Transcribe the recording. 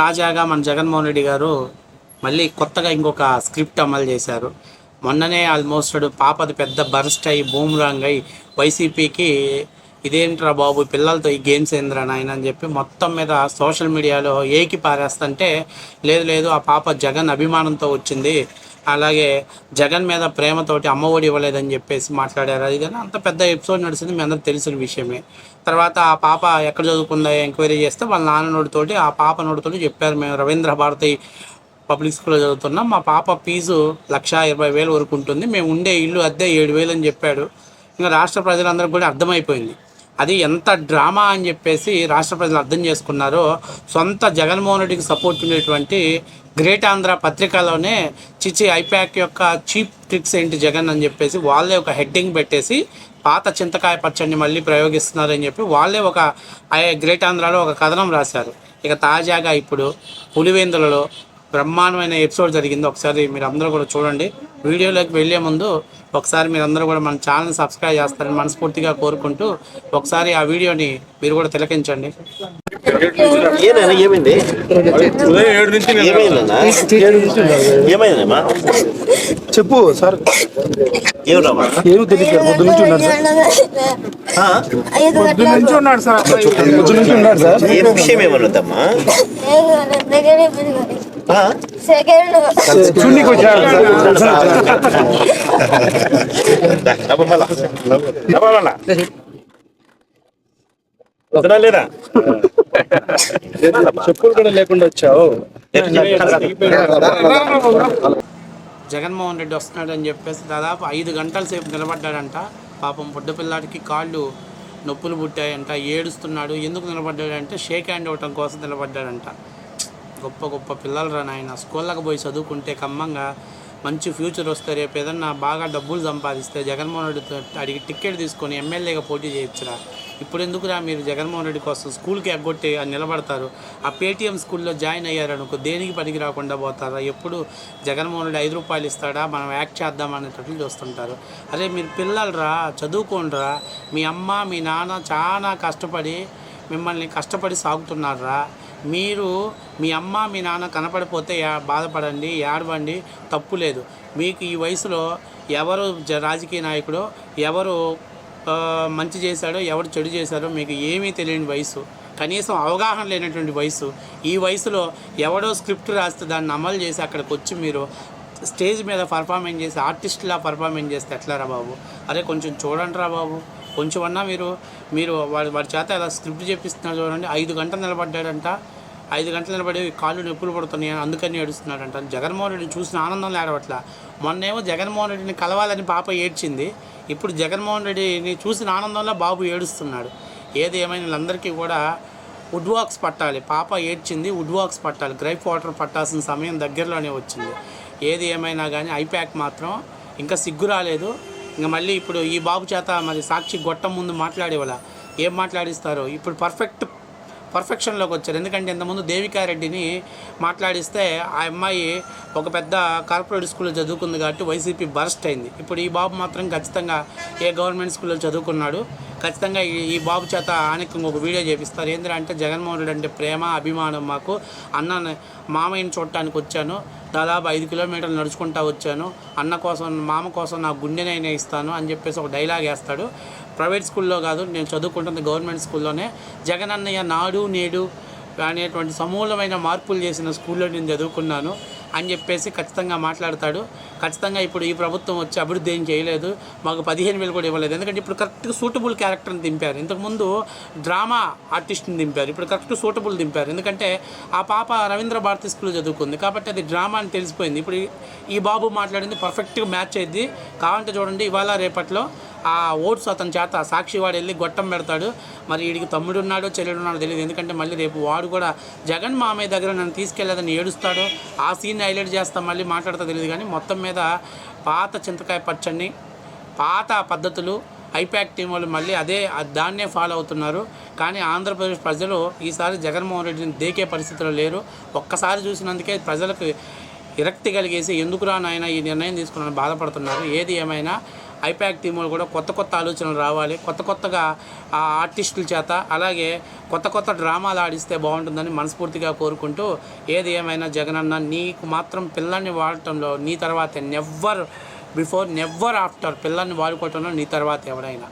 తాజాగా మన జగన్మోహన్ రెడ్డి గారు మళ్ళీ కొత్తగా ఇంకొక స్క్రిప్ట్ అమలు చేశారు. మొన్ననే ఆల్మోస్ట్ పాపది పెద్ద బర్స్ట్ అయ్యి బూమ్రాంగ్ అయ్యి వైసీపీకి ఇదేంట్రా బాబు పిల్లలతో ఈ గేమ్స్ ఏంద్రా నాయన అని చెప్పి మొత్తం మీద సోషల్ మీడియాలో ఏకి పారేస్తుంటే లేదు లేదు ఆ పాప జగన్ అభిమానంతో వచ్చింది, అలాగే జగన్ మీద ప్రేమతోటి అమ్మఒడి ఇవ్వలేదని చెప్పేసి మాట్లాడారు. అది కానీ అంత పెద్ద ఎపిసోడ్ నడిచింది, మీ అందరికి తెలిసిన విషయమే. తర్వాత ఆ పాప ఎక్కడ చదువుకుందా ఎంక్వైరీ చేస్తే వాళ్ళ నాన్ననోడితోటి ఆ పాప నోటితోటి చెప్పారు, మేము రవీంద్ర భారతి పబ్లిక్ స్కూల్లో చదువుతున్నాం, మా పాప ఫీజు 1,20,000 వరకు ఉంటుంది, మేము ఉండే ఇల్లు అద్దె 7,000 అని చెప్పాడు. ఇంకా రాష్ట్ర ప్రజలందరికీ కూడా అర్థమైపోయింది అది ఎంత డ్రామా అని చెప్పేసి రాష్ట్ర ప్రజలు అర్థం చేసుకున్నారో. సొంత జగన్మోహన్ రెడ్డికి సపోర్ట్ ఉండేటువంటి గ్రేట్ ఆంధ్ర పత్రికలోనే చిచి ఐప్యాక్ యొక్క చీప్ ట్రిక్స్ ఏంటి జగన్ అని చెప్పేసి వాళ్ళే ఒక హెడ్డింగ్ పెట్టేసి పాత చింతకాయ పచ్చడిని మళ్ళీ ప్రయోగిస్తున్నారని చెప్పి వాళ్ళే ఒక గ్రేట్ ఆంధ్రాలో ఒక కథనం రాశారు. ఇక తాజాగా ఇప్పుడు పులివెందులలో బ్రహ్మాండమైన ఎపిసోడ్ జరిగింది. ఒకసారి మీరు అందరూ కూడా చూడండి. వీడియోలోకి వెళ్ళే ముందు ఒకసారి మీరందరూ కూడా మన ఛానల్ సబ్స్క్రైబ్ చేస్తారని మనస్ఫూర్తిగా కోరుకుంటూ ఒకసారి ఆ వీడియోని మీరు కూడా తిలకించండి. చెప్పు సార్. ఏమి తెలియదు, పొద్దు నుంచి ఉన్నాడు సార్. పొద్దు నుంచి ఉన్నాడు సార్. పొద్దు నుంచి ఉన్నాడు సార్. ఏ విషయం ఏమన్నదమ్మా? చూడనికి వచ్చాడు లేదా చెప్పులు కూడా లేకుండా వచ్చావు. జగన్మోహన్ రెడ్డి వస్తున్నాడని చెప్పేసి దాదాపు 5 గంటల సేపు నిలబడ్డాడంట. పాపం బుడ్డ పిల్లాడికి కాళ్ళు నొప్పులు పుట్టాయంట, ఏడుస్తున్నాడు. ఎందుకు నిలబడ్డాడంటే షేక్ హ్యాండ్ ఇవ్వటం కోసం నిలబడ్డాడంట. గొప్ప గొప్ప పిల్లలు రా నాయన, స్కూళ్ళకి పోయి చదువుకుంటే కమ్మంగా మంచి ఫ్యూచర్ వస్తే రేపు ఏదన్నా బాగా డబ్బులు సంపాదిస్తే జగన్మోహన్ రెడ్డితో అడిగి టికెట్ తీసుకొని ఎమ్మెల్యేగా పోటీ చేయొచ్చురా. ఇప్పుడు ఎందుకురా మీరు జగన్మోహన్ రెడ్డి కోసం స్కూల్కి ఎగ్గొట్టి నిలబడతారు? ఆ పేటీఎం స్కూల్లో జాయిన్ అయ్యారనుకో దేనికి పనికి రాకుండా పోతారా? ఎప్పుడు జగన్మోహన్ రెడ్డి 5 రూపాయలు ఇస్తాడా, మనం యాక్ట్ చేద్దాం అనేటట్లు చూస్తుంటారు. అరే మీరు పిల్లలరా, చదువుకోండిరా. మీ అమ్మ మీ నాన్న చాలా కష్టపడి మిమ్మల్ని కష్టపడి సాగుతున్నారా. మీరు మీ అమ్మ మీ నాన్న కనపడిపోతే బాధపడండి, ఏడవండి, తప్పు లేదు. మీకు ఈ వయసులో ఎవరు రాజకీయ నాయకుడో, ఎవరు మంచి చేశాడో, ఎవరు చెడు చేశాడో మీకు ఏమీ తెలియని వయసు, కనీసం అవగాహన లేనటువంటి వయసు. ఈ వయసులో ఎవడో స్క్రిప్ట్ రాస్తే దాన్ని అమలు చేసి అక్కడికి వచ్చి మీరు స్టేజ్ మీద పర్ఫార్మెన్స్ చేసి ఆర్టిస్ట్లా పర్ఫార్మెన్స్ చేస్తే ఎట్లారా బాబు? అరే కొంచెం చూడండి రా బాబు, కొంచెం అన్నా మీరు వాడి చేత ఎలా స్క్రిప్ట్ చెప్పిస్తున్నారు చూడండి. 5 గంటలు నిలబడ్డాడంట. 5 గంటలు నిలబడి కాళ్ళు నొప్పులు పడుతున్నాయి అందుకని ఏడుస్తున్నాడంట. జగన్మోహన్ రెడ్డిని చూసిన ఆనందంలో ఏడవట్ల. మొన్నేమో జగన్మోహన్ రెడ్డిని కలవాలని పాప ఏడ్చింది, ఇప్పుడు జగన్మోహన్ రెడ్డిని చూసిన ఆనందంలో బాబు ఏడుస్తున్నాడు. ఏది ఏమైనా వీళ్ళందరికీ కూడా వుడ్ వాక్స్ పట్టాలి. పాప ఏడ్చింది, వుడ్ వాక్స్ పట్టాలి. గ్రైప్ వాటర్ పట్టాల్సిన సమయం దగ్గరలోనే వచ్చింది. ఏది ఏమైనా కానీ ఐప్యాక్ మాత్రం ఇంకా సిగ్గు రాలేదు. ఇంకా మళ్ళీ ఇప్పుడు ఈ బాబు చేత మరి సాక్షి గొట్టం ముందు మాట్లాడేవాళ్ళ ఏం మాట్లాడిస్తారో. ఇప్పుడు పర్ఫెక్షన్లోకి వచ్చారు. ఎందుకంటే ఇంతకుముందు దేవికారెడ్డిని మాట్లాడిస్తే ఆ అమ్మాయి ఒక పెద్ద కార్పొరేట్ స్కూల్లో చదువుకుంది కాబట్టి వైసీపీ బర్స్ట్ అయింది. ఇప్పుడు ఈ బాబు మాత్రం ఖచ్చితంగా ఏ గవర్నమెంట్ స్కూల్లో చదువుకున్నాడు. ఖచ్చితంగా ఈ బాబు చేత ఆయనకి ఇంకొక వీడియో చేపిస్తారు. ఏంటంటే జగన్మోహన్ రెడ్డి అంటే ప్రేమ అభిమానం, మాకు అన్న మామయ్యని చూడటానికి వచ్చాను, దాదాపు 5 కిలోమీటర్లు నడుచుకుంటా వచ్చాను, అన్న కోసం మామ కోసం నా గుండెనైనా ఇస్తాను అని చెప్పేసి ఒక డైలాగ్ వేస్తాడు. ప్రైవేట్ స్కూల్లో కాదు, నేను చదువుకుంటుంది గవర్నమెంట్ స్కూల్లోనే. జగన్ అన్నయ్య నాడు నేడు అనేటువంటి సమూలమైన మార్పులు చేసిన స్కూల్లో నేను చదువుకున్నాను అని చెప్పేసి ఖచ్చితంగా మాట్లాడతాడు. ఖచ్చితంగా ఇప్పుడు ఈ ప్రభుత్వం వచ్చి అభివృద్ధి ఏం చేయలేదు, మాకు 15,000 కూడా ఇవ్వలేదు. ఎందుకంటే ఇప్పుడు కరెక్ట్గా సూటబుల్ క్యారెక్టర్ని దింపారు. ఇంతకుముందు డ్రామా ఆర్టిస్ట్ని దింపారు, ఇప్పుడు కరెక్ట్ సూటబుల్ దింపారు. ఎందుకంటే ఆ పాప రవీంద్ర భారతి స్కూల్లో చదువుకుంది కాబట్టి అది డ్రామా అని తెలిసిపోయింది. ఇప్పుడు ఈ బాబు మాట్లాడింది పర్ఫెక్ట్గా మ్యాచ్ అయ్యింది. కావాలంటే చూడండి, ఇవాళ రేపట్లో ఆ ఓట్స్ అతని చేత సాక్షి వాడు వెళ్ళి గొట్టం పెడతాడు. మరి వీడికి తమ్ముడు ఉన్నాడో చెల్లెడు ఉన్నాడో తెలియదు. ఎందుకంటే మళ్ళీ రేపు వాడు కూడా జగన్ మామయ్య దగ్గర నన్ను తీసుకెళ్ళదని ఏడుస్తాడో, ఆ సీన్ హైలైట్ చేస్తాం, మళ్ళీ మాట్లాడుతూ తెలియదు. కానీ మొత్తం మీద పాత చింతకాయ పచ్చడిని, పాత పద్ధతులు ఐప్యాక్ టీం వాళ్ళు మళ్ళీ దాన్నే ఫాలో అవుతున్నారు. కానీ ఆంధ్రప్రదేశ్ ప్రజలు ఈసారి జగన్మోహన్ రెడ్డిని దేకే పరిస్థితిలో లేరు. ఒక్కసారి చూసినందుకే ప్రజలకు విరక్తి కలిగేసి ఎందుకురా నాయన ఈ నిర్ణయం తీసుకున్నాను బాధపడుతున్నారు. ఏది ఏమైనా ఐపాక్ టీములు కూడా కొత్త కొత్త ఆలోచనలు రావాలి, కొత్తగా ఆ ఆర్టిస్టుల చేత అలాగే కొత్త డ్రామాలు ఆడిస్తే బాగుంటుందని మనస్ఫూర్తిగా కోరుకుంటూ, ఏది ఏమైనా జగనన్న నీకు మాత్రం పిల్లల్ని వాడటంలో నీ తర్వాత నెవర్ బిఫోర్ నెవర్ ఆఫ్టర్ పిల్లల్ని వాడుకోవటంలో నీ తర్వాత ఎవరైనా